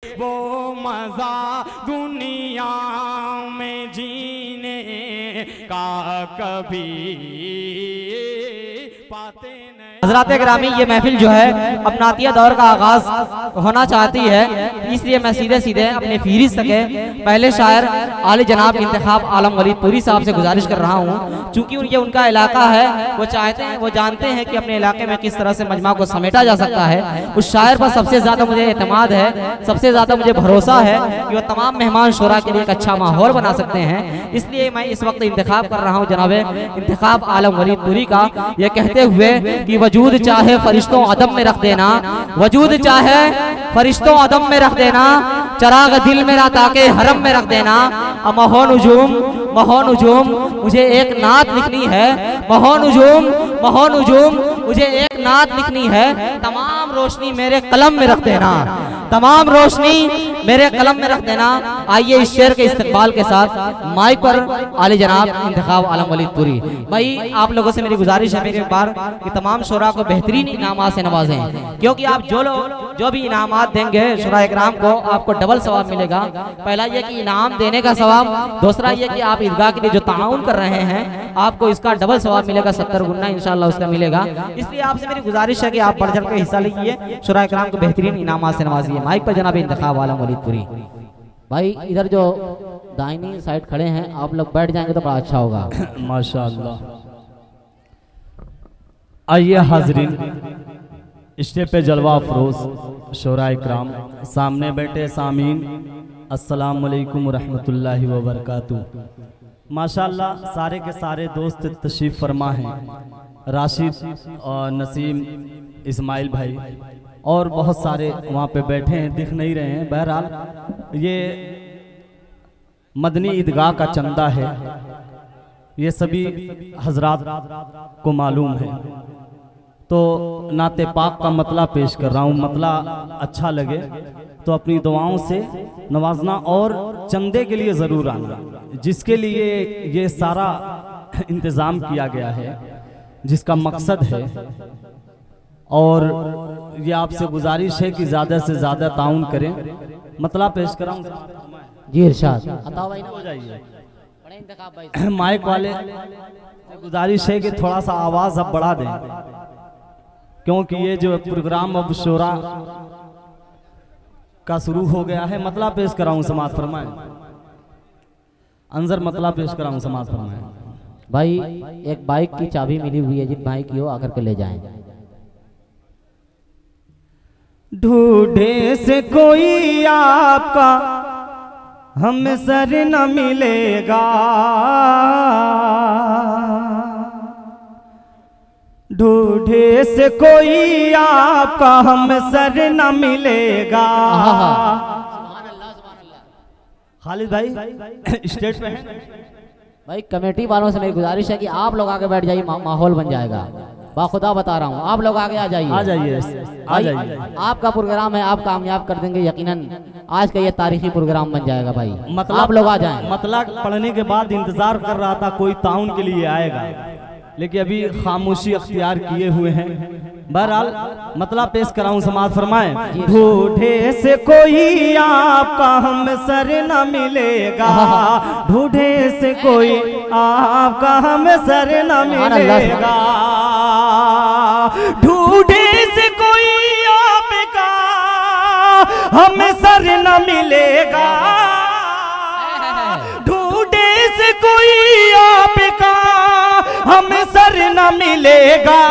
वो मजा दुनिया में जीने का कभी पाते नहीं। हज़रात ग्रामी, ये महफिल जो है अपना नातिया दौर का आगाज होना चाहती है, इसलिए मैं सीधे सीधे अपने फीरिस्त के पहले शायर आले जनाब इंतखाब आलम वलीद पुरी साहब से गुजारिश कर रहा हूँ। चूँकि ये उनका इलाका है, वो चाहते हैं, वो जानते हैं कि अपने इलाके में किस तरह से मजमा को समेटा जा सकता है। उस शायर पर सबसे ज़्यादा मुझे एतमाद है, सबसे ज़्यादा मुझे भरोसा है कि वो तमाम मेहमान शुरा के लिए एक अच्छा माहौल बना सकते हैं। इसलिए मैं इस वक्त इंतखाब कर रहा हूँ जनाब इंतखाब आलम वलीद पुरी का, ये कहते हुए कि वजूद चाहे फरिश्तों अदम में रख देना, वजूद चाहे फरिश्तों अदम में रख देना, चराग दिल मेरा ताके हरम में रख देना। महो नुजूम मुझे एक नात लिखनी है, महो नुजूम मुझे एक नात लिखनी है। तमाम रोशनी मेरे कलम में रख देना, तमाम रोशनी मेरे कलम में रख देना। आइए इस शेर के इस्तकबाल के साथ माइक पर आले जनाब इंतखाब आलम वलीद पुरी भाई, आप लोगों से मेरी गुजारिश है मेरी बार कि तमाम शुरा को बेहतरीन इनामात से नवाजें, क्योंकि आप जो भी इनामात देंगे शुरा इकराम को, आपको डबल सवाब मिलेगा। पहला ये कि इनाम देने का सवाब, दूसरा ये कि आप ईदगाह के लिए जो ताउन कर रहे हैं आपको इसका डबल सवाब मिलेगा, 70 गुना इंशाअल्लाह उसका मिलेगा। इसलिए आपसे मेरी गुजारिश है कि आप बढ़ चढ़ के हिस्सा लीजिए, शुरा इकराम को बेहतरीन इनामात से नवाजिए। माइक पर जनाब इंतखाब आलम वलीद पुरी भाई, इधर जो दाहिनी साइड खड़े हैं आप लोग बैठ जाएंगे तो बड़ा अच्छा होगा। माशाअल्लाह। आइए हाजरीन, स्टेज पे जलवा अफरोज शोरा इकराम, सामने बैठे सामीन, अस्सलाम वालेकुम रहमतुल्लाहि व बरकातुहू। माशाअल्लाह सारे के सारे दोस्त तशरीफ फरमा हैं, राशिद और नसीम इस्माइल भाई और बहुत सारे वहाँ पे बैठे हैं, दिख नहीं रहे हैं। बहरहाल ये मदनी ईदगाह का चंदा है, ये सभी हजरात को मालूम है। तो नाते पाक का मतला पेश कर रहा हूँ, मतला अच्छा लगे तो अपनी दुआओं से नवाजना और चंदे के लिए ज़रूर आना, जिसके लिए ये सारा इंतज़ाम किया गया है, जिसका मकसद है। और ये आपसे गुजारिश है कि ज़्यादा से ज़्यादा ताउन करें। मतला पेश कराऊँ जी, इरशाद हो जाइए। माइक वाले गुजारिश है कि थोड़ा सा आवाज़ अब बढ़ा दें, क्योंकि ये जो प्रोग्राम अब शोरा का शुरू हो गया है। मतला पेश कराऊं समाज फरमाएं, अंजर मतला पेश कराऊं समाज फरमाएं। भाई एक बाइक की चाबी मिली हुई है, जिन भाई की हो आकर के ले जाएं। ढूंढे से कोई आपका हम सर न मिलेगा, ढूंढे से कोई आपका हम सर न मिलेगा। खालिद भाई स्टेज पे हैं भाई, कमेटी वालों से मेरी गुजारिश है कि आप लोग आगे बैठ जाइए, माहौल बन जाएगा। बाखुदा बता रहा हूँ, आप लोग आगे आ जाइए, आ जाइए, आ जाइए। आपका प्रोग्राम है, आप कामयाब कर देंगे यकीनन। आज का ये तारीखी प्रोग्राम बन जाएगा भाई, मतलब आप लोग आ जाएं। मतलब पढ़ने के बाद इंतजार कर रहा था कोई ताउन के लिए आएगा, लेकिन अभी खामोशी अख्तियार किए हुए हैं। बहरहाल मतलब पेश कराऊं समाज फरमाएं। ढूंढे से कोई आपका हम सर न मिलेगा, ढूंढे से कोई आपका हम सर न मिलेगा, ढूंढे से कोई आपका हम सर न मिलेगा, ढूंढे से कोई आपका हम सर न मिलेगा।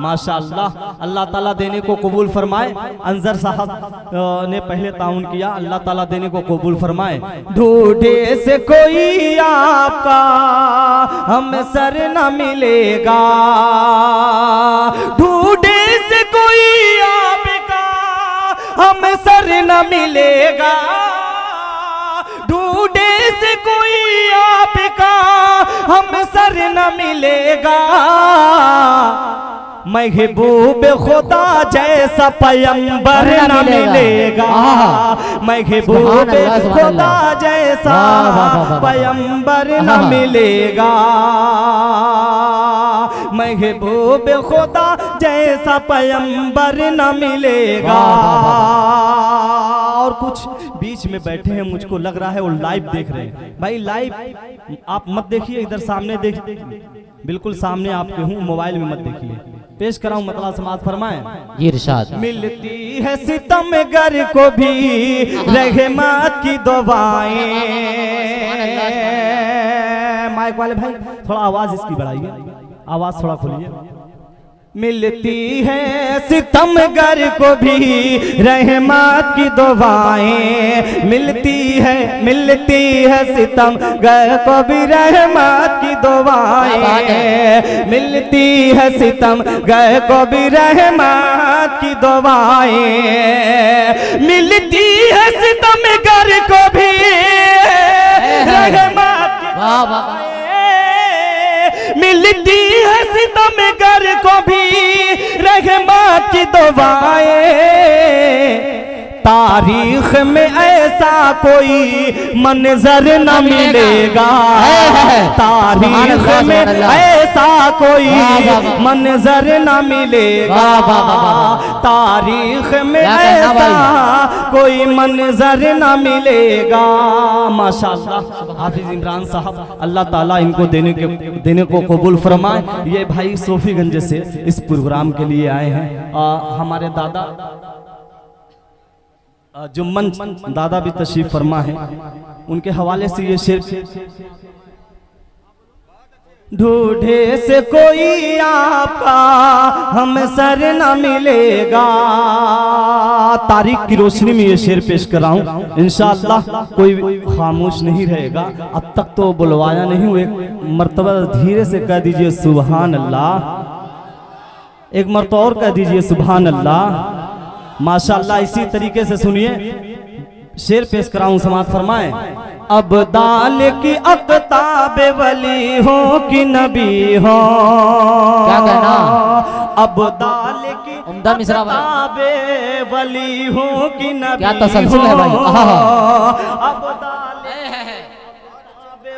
माशाअल्लाह, अल्लाह ताला देने को कबूल फरमाए। अंजर साहब ने पहले ताउन किया, अल्लाह ताला देने को कबूल फरमाए। ढूंढे से कोई आपका हम सर न मिलेगा, ढूंढे से कोई आपका हम सर न मिलेगा, ढूंढे से कोई आपका हम सर न मिलेगा। महबूब खुदा जैसा पैगंबर न मिलेगा, महबूब खुदा जैसा पैगंबर न मिलेगा, महबूब खुदा जैसा पैगंबर न मिलेगा। और कुछ बीच में बैठे हैं, मुझको लग रहा है वो लाइव देख रहे हैं। भाई लाइव आप मत देखिए, इधर सामने देख, बिल्कुल सामने आपके हूँ, मोबाइल में मत देखिए। पेश कराऊं मतलब समाज फरमाएं। जी इरशाद। मिलती है सितमगर को भी रहमत की दुआएं। माइक वाले भाई थोड़ा आवाज इसकी बढ़ाइए, आवाज थोड़ा खोलिए। मिलती है सितमगर को भी रहमत की दुआएं, मिलती है सितमगर को भी रहमत की दुआएं, मिलती है सितमगर को भी रहमत की दुआएं, मिलती है सितमगर को भी रहमत की दुआएं, मिलती है सितमगर को भी रहमत की दुआएं। तारीख में ऐसा कोई मंजर न मिलेगा, तारीख में ऐसा कोई मंजर न मिलेगा, तारीख में ऐसा कोई मंजर न मिलेगा। माशाअल्लाह हाफिज इमरान साहब, अल्लाह ताला इनको देने को कबूल फरमाए। ये भाई सोफीगंज से इस प्रोग्राम के लिए आए हैं। हमारे दादा जुम्मन दादा भी तशरीफ फरमा है, उनके हवाले से ये शेर। ढूंढे से कोई आपका हम सर न मिलेगा। तारीख की रोशनी में ये शेर पेश कर रहा हूँ, इंशाअल्लाह कोई खामोश नहीं रहेगा। अब तक तो बुलवाया नहीं हुए, मर्तबा धीरे से कह दीजिए सुभान अल्लाह, एक मर्तबा और कह दीजिए सुभान अल्लाह। माशाअल्लाह इसी तरीके से सुनिए, शेर पेश कराऊं समाज फरमाएं। अब दाल की अक़ताब वली हो कि नबी हो, क्या कहना? अब दाल की उम्दा मिसरा अक़ताब वली हो कि नबी, क्या तसलसल है भाई। अब दाल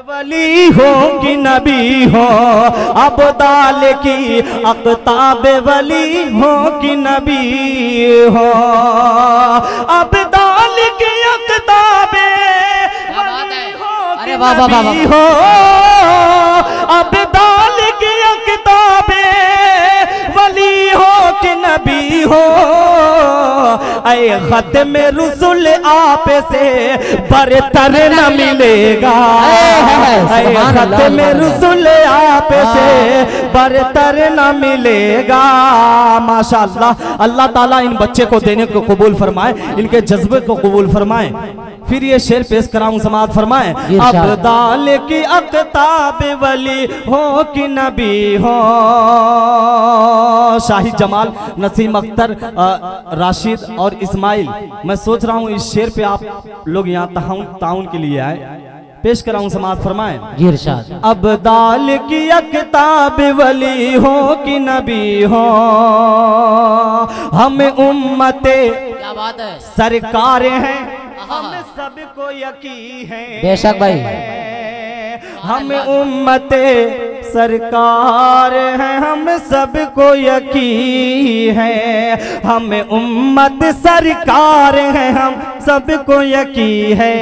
वली हो कि नबी हो, अब दाल की अक़ताब वली हो कि नबी हो, अब दाल की अक़ताब वली हो कि नबी हो, अब दाल की अक़ताब वली हो कि नबी हो। ऐ ख़त्म रुसूल आप से बरतर न मिलेगा, ऐ ख़त्म रुसूल आप से बरतर न मिलेगा। माशाअल्लाह अल्लाह ताला इन बच्चे को देने को कबूल फरमाए, इनके जज्बे को कबूल फरमाए। फिर ये शेर पेश कराऊं समाअत फरमाए। अब दाल की अक़ताब वली हो कि नबी हो। शाहिद जमाल, नसीम अख्तर, राशिद और इस्माइल, मैं सोच रहा हूँ इस शेर पे आप लोग यहाँ ताउन के लिए आए। पेश कराऊं समाअत फरमाए। जी इरशाद। अब दाल की अक़ताब वली हो कि नबी हो, हम उम्मते क्या बात है, सरकार हैं, हम सबको यकीन है। बेशक भाई, हम उम्मते सरकार हैं, हम सबको यकीन है। हम उम्मत सरकार हैं, हम सबको यकीन है।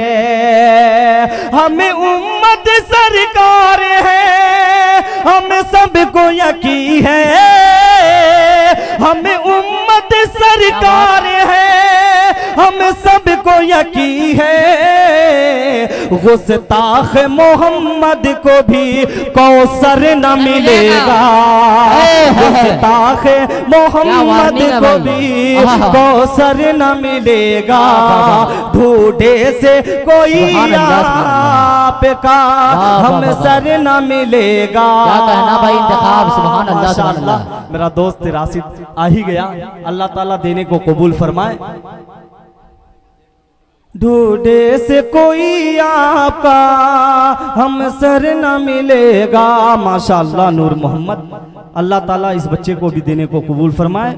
हम उम्मत सरकार हैं, हम सबको यकीन है। हम उम्मत सरकार हैं, हम सबको यकीन है। गुस्ताख मोहम्मद को भी कौसर न मिलेगा, गुस्ताख मोहम्मद को भी कौसर न मिलेगा। ढूंढे से कोई आपका हम सर न मिलेगा। क्या कहना भाई, इंतखाब सुभान अल्लाह सुभान अल्लाह। मेरा दोस्त राशिद आ ही गया, अल्लाह ताला देने को कबूल फरमाए। ढूंढे से कोई आपका हम सर न मिलेगा। माशाअल्लाह नूर मोहम्मद, अल्लाह ताला इस बच्चे को भी देने को कबूल फरमाए।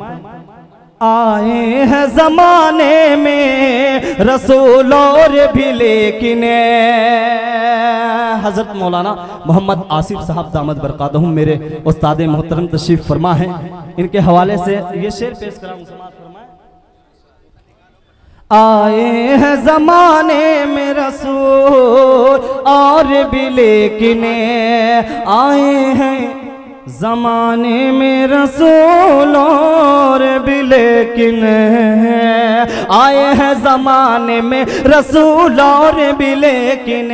आए हैं जमाने में रसूल और भी लेकिन हजरत मौलाना मोहम्मद आसिफ साहब दामद बरकातहुम मेरे उस्ताद मोहतरम तशरीफ फरमा है, इनके हवाले से ये शेर पेश कराऊं। आए हैं ज़माने में रसूल और भी लेकिन आए हैं ज़माने में रसूल और भी लेकिन आए हैं ज़माने में रसूल और भी लेकिन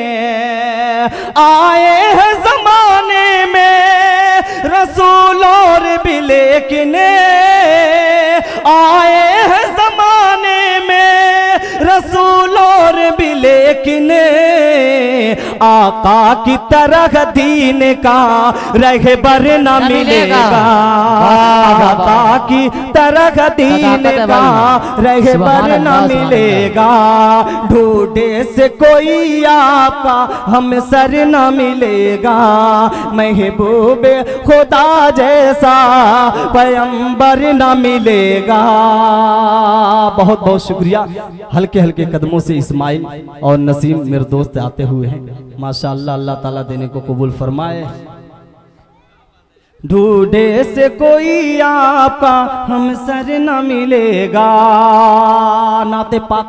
आए हैं ज़माने में रसूल और भी लेकिन आए हैं ज़माने में रसूल और भी लेकिन आका की तरह दीन का रहबर न मिलेगा, आका की तरह दीन का रहबर न मिलेगा, ढूंढे से कोई आपका हम सर न मिलेगा, महबूब खुदा जैसा पैगंबर न मिलेगा। बहुत बहुत शुक्रिया। हल्के हल्के कदमों से इस्माइल और नसीम मेरे दोस्त आते हुए हैं, माशाअल्लाह, अल्लाह ताला देने को कबूल फरमाए। ढूंढे से कोई आपका हम सर न मिलेगा। नाते पाक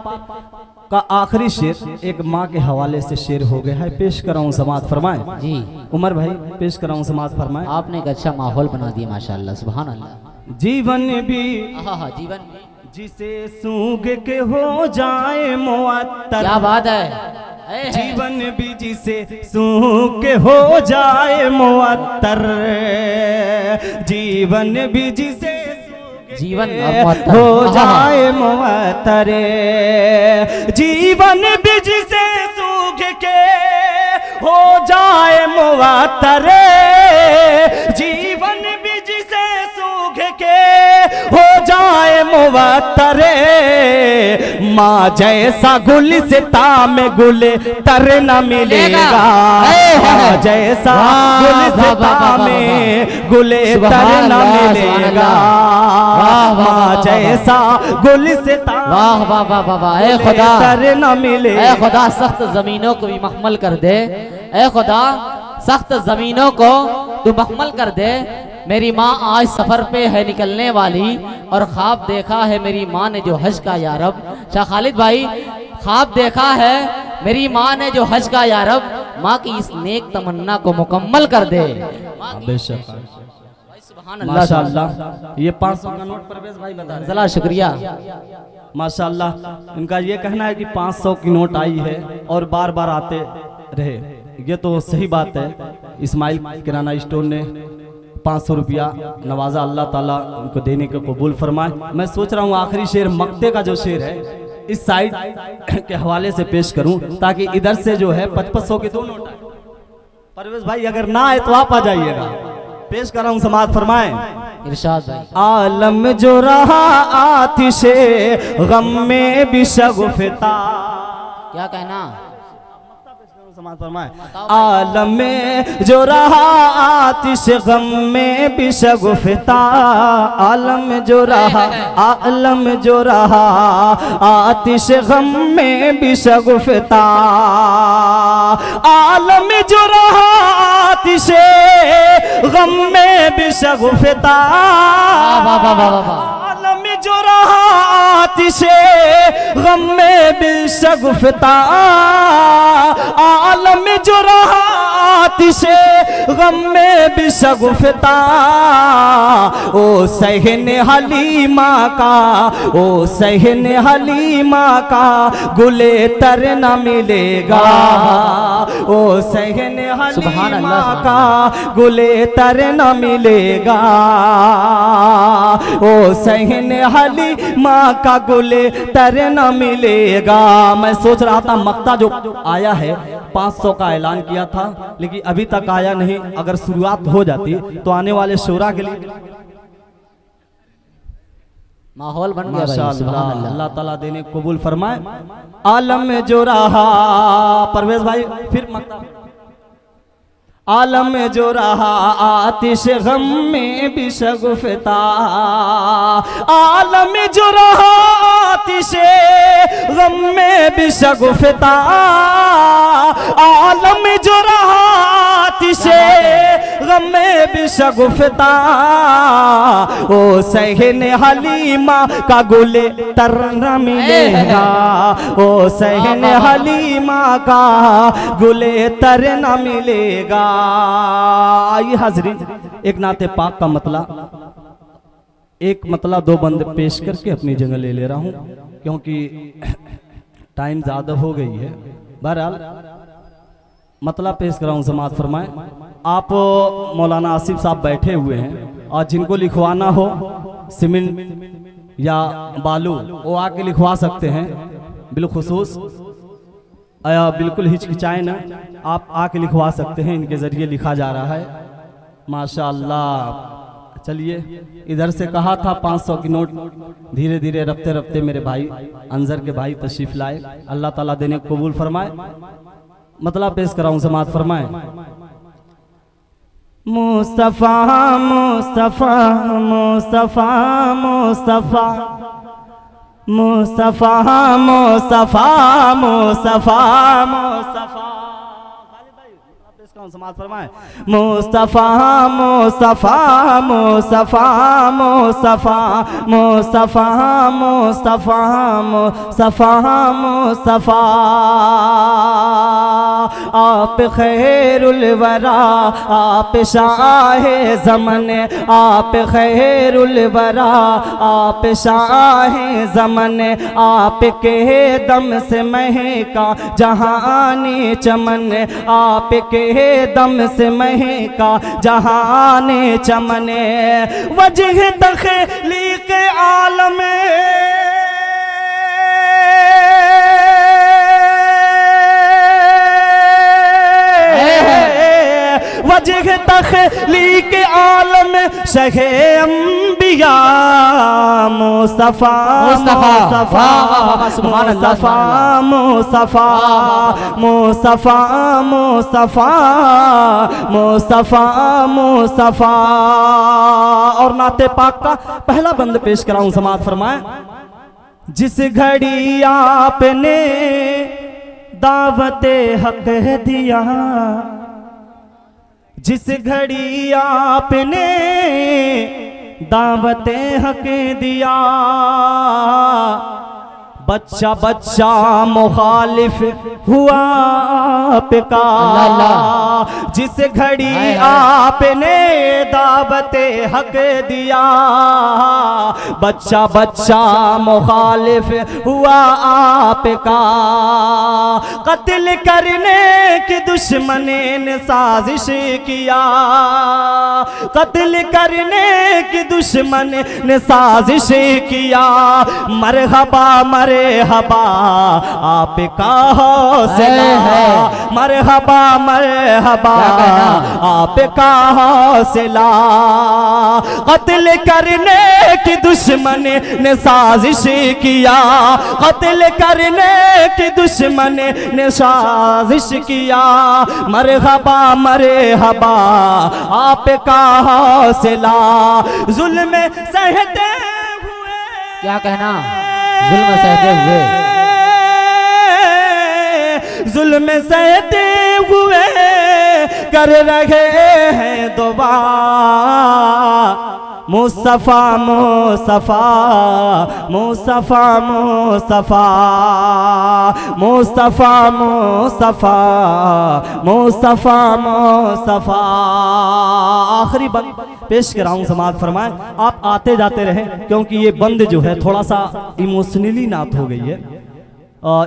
का आखिरी शेर एक माँ के हवाले से शेर हो गया है, पेश कराऊं समात फरमाए। जी उमर भाई पेश कराऊं समात फरमाए। आपने एक अच्छा माहौल बना दिया माशाअल्लाह, सुभान अल्लाह। जीवन भी जीवन जिसे सूंघ के हो जाए मुअत्तर, क्या बात है। जीवन भी जिसे सूंघ के हो जाए मुअत्तर, जीवन भी जिसे जीवन हो जाए मुअत्तर, जीवन भी जिसे सूंघ के हो जाए मुअत्तर, जीवन भी जिसे सूंघ के हो जाए मुअत्तर, माँ जैसा गुलिस्ता में गुल तर न मिलेगा, माँ जैसा गुलिस्ता में गुल तर न मिलेगा, माँ जैसा गुलिस्ता वाह वाह वाह वाह वाह। ए खुदा तर न मिलेगा। ए खुदा सख्त जमीनों को भी मखमल कर दे, ए खुदा सख्त जमीनों को तू मखमल कर दे। मेरी माँ आज सफर पे है निकलने वाली और ख्वाब देखा है मेरी माँ ने जो हज का यारब। शाह खालिद भाई ख्वाब देखा है मेरी माँ ने जो हज का यारब, माँ की इस नेक तमन्ना को मुकम्मल कर दे। बेशक माशाअल्लाह। ये 500 का नोट परवेज भाई बता रहे हैं। शुक्रिया माशाअल्लाह। इनका ये कहना है कि 500 की नोट आई है और बार बार आते रहे, ये तो सही बात है। इस्माइल किराना स्टोर ने 500 रुपया नवाजा, अल्लाह ताला उनको देने को कबूल फरमाए। मैं सोच रहा हूँ आखिरी शेर मक्ते का जो शेर है इस साइड के हवाले से पेश करूं, ताकि इधर से जो है 500 के 2 नोट आए। परवेज भाई अगर ना आए तो आप आ जाइएगा। पेश कर रहा हूं, समात फरमाए। इरशाद भाई। आलम जो रहा आतिशे गम में भी शगुफ्ता, क्या कहना आलम में जो रहा आतिश गम में भी शगुफ्ता, आलम जो रहा, आलम जो रहा आतिश गम में भी शगुफ्ता, आलम जो रहा आतिश गम में भी शगुफ्ता, आलम जो रहा आतिश गम में भी शगुफ्ता, आलम जो रहा आतिश गम में भी शगुफ्ता, ओ सहन हलीमा का, ओ सहन हलीमा का गुले तर न मिलेगा, ओ सहन हलीमा का गुले तर न मिलेगा, ओ सहन हलीमा का गुले तर न मिलेगा। मैं सोच रहा था मक्ता जो आया है 500 का ऐलान किया था, लेकिन अभी तक आया नहीं। अगर शुरुआत हो जाती तो आने वाले शोरा के लिए माहौल बन गया भाई, सुभान अल्लाह। अल्लाह ताला देने कबूल फरमाए। आलम में जो रहा, परवेज भाई फिर मक्ता। आलम में जो रहा आतिश गम में भी शगुफ्ता, आलम में जो रहा आतिश गम में बिशगुफ्ता आलम जो रहा तिशे गम में बिशगुफ्ता ओ सहन हलीमा का गुले तर न मिलेगा, ओ सहन हलीमा का गुले तर न मिलेगा। आइए हाज़रीन, एक नाते पाक का मतला, एक मतला दो बंद पेश करके अपनी जगह ले रहा हूँ क्योंकि टाइम ज़्यादा हो गई है। बहरहाल मतला पेश कर रहा हूँ, समाअत फरमाएं। आप मौलाना आसिफ साहब बैठे हुए हैं और जिनको लिखवाना हो सीमेंट या बालू वो आके लिखवा सकते हैं बिलखुसूस, बिल्कुल हिचकिचाए ना, आप आके लिखवा सकते हैं, इनके ज़रिए लिखा जा रहा है माशाअल्लाह। चलिए, इधर से कहा था 500 की नोट, धीरे धीरे रफ्ते रफ्ते मेरे भाई अंजर के भाई तशरीफ लाए, अल्लाह ताला देने को कबूल फरमाए। मतलब पेश कराऊं, समाअत फरमाए। मुस्तफा मुस्तफा मुस्तफा मुस्तफा मुस्तफा मुस्तफा मुस्तफा मुस्तफा समाअत फरमाए। मुस्तफा मुस्तफा मुस्तफा मुस्तफा मुस्तफा मुस्तफा मुस्तफा मुस्तफा आप खैरुल वरा, आप शाहे ज़मन, आप खैरुल वरा, आप शाहे ज़मन, आपके दम से महका जहानी चमन, आपके दम से महका जहाने चमने, वजह तख़लीक़ आलम वजह तख़लीक़ आलम शहे अंबिया मुस्तफा मुस्तफा मुस्तफा मुस्तफा मुस्तफा मुस्तफा मुस्तफा मुस्तफा। और नाते पाक का पहला बंद पेश कराऊं, समाअत फरमाए। जिस घड़ी आपने दावते हक दिया, जिस घड़ी आपने दावते हक दिया, बच्चा बच्चा मुखालिफ हुआ आपका। जिस घड़ी आपने दावते हक दिया, बच्चा बच्चा मुखालिफ हुआ आपका। कत्ल करने की दुश्मन ने साजिश किया, कत्ल करने की दुश्मन ने साजिश किया। मरहबा मरहबा आपका हौसला है, मरहबा मरहबा आपका हौसला। कत्ल करने की दुश्मन ने साजिश किया, कत्ल करने की दुश्मन ने साजिश किया। मरहबा मरहबा आपका हौसला। जुल्म सहते हुए, क्या कहना, जुल्म सहते हुए, जुल्म सहते हुए कर रहे हैं दुआ। मुस्तफा मुस्तफा मुस्तफा मुस्तफा मुस्तफा मुस्तफा मुस्तफा मुस्तफा। आखिरी बंद पेश कराऊं, समाअत फरमाएं। आप आते जाते रहें क्योंकि ये बंद जो है थोड़ा सा इमोशनली नात हो गई है,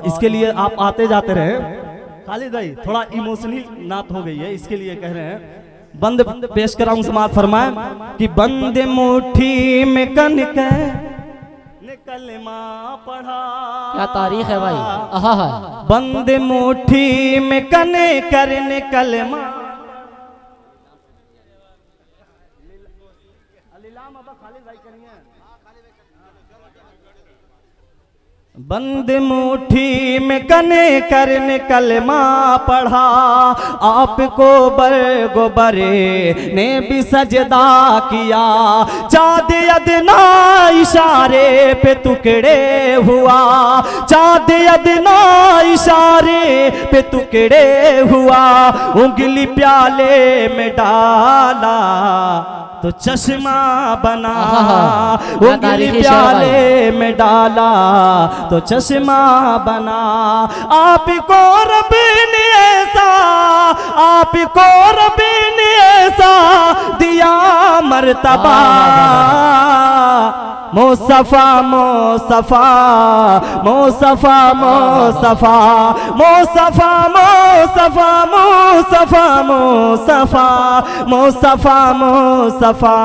इसके लिए आप आते जाते रहें। खालिद भाई थोड़ा इमोशनली नात हो गई है, इसके लिए कह रहे हैं। बंद पेश कराऊं, समाअत फरमाएं कि बंद मुट्ठी में कन के कलमा पढ़ा। क्या तारीख है भाई, आहा। बंद मुट्ठी में कन करने कलमा। बंद मुट्ठी में कने करने कलमा पढ़ा, आपको बरगो बरे ने भी सजदा किया। चाँद अदना इशारे पे टुकड़े हुआ, चाँद अदना इशारे पे टुकड़े हुआ। उंगली प्याले में डाला तो चश्मा बना, उंगली प्याले में डाला तो चश्मा बना। आपको रब ने ऐसा, आपको रब ने ऐसा दिया मर्तबा। मुस्तफा मुस्तफा मुस्तफा मुस्तफा मुस्तफा मुस्तफा मुस्तफा मुस्तफा मुस्तफा मुस्तफा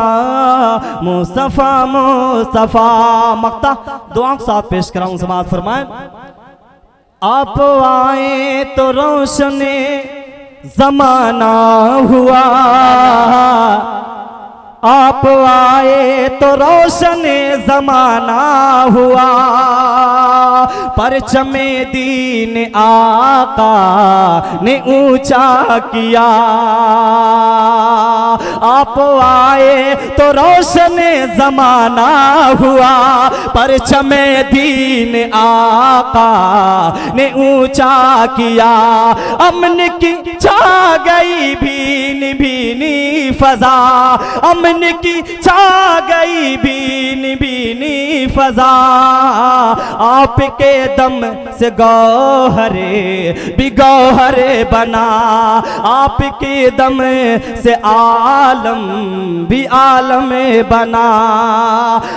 मुस्तफा मुस्तफा। मक्ता दुआ के साथ पेश कराऊं, समाअत फरमाएं। आप आए तो रोशने जमाना हुआ, आप आए तो रोशन जमाना हुआ। परचमे दीन आका ने ऊंचा किया। आप आए तो रोशन जमाना हुआ, परचमे दीन आका ने ऊंचा किया। अमन की छा गई भीनी भीनी फजा, अमन की छा गई भीनी भीनी फजा। आपके दम से गौहरे भी गौहरे बना, आपके दम से आलम भी आलम बना।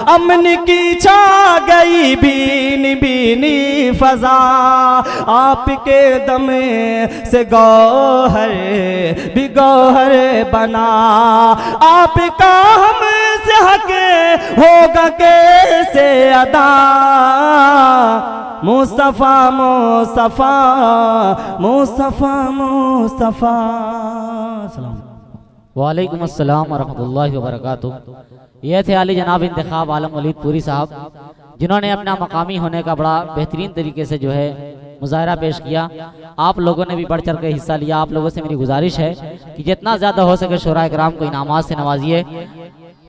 अमन की छा गई भीनी भीनी फजा, आपके दम से गौहर भी गौहर बना। आपका हमसे हक होगा कैसे अदा। मुस्तफा मुस्तफा मुस्तफा मुस्तफा। वालेकुम अस्सलाम वरहमतुल्लाहि वबरकातुह। ये थे आली जनाब इंतखाब आलम वलीद पूरी साहब, जिन्होंने अपना मकामी होने का बड़ा बेहतरीन तरीके से जो है मुजाहरा पेश किया। आप लोगों ने भी बढ़ चढ़ कर हिस्सा लिया। आप लोगों से मेरी गुजारिश है कि जितना ज़्यादा हो सके शोरा इकराम को इनामात से नवाजिए।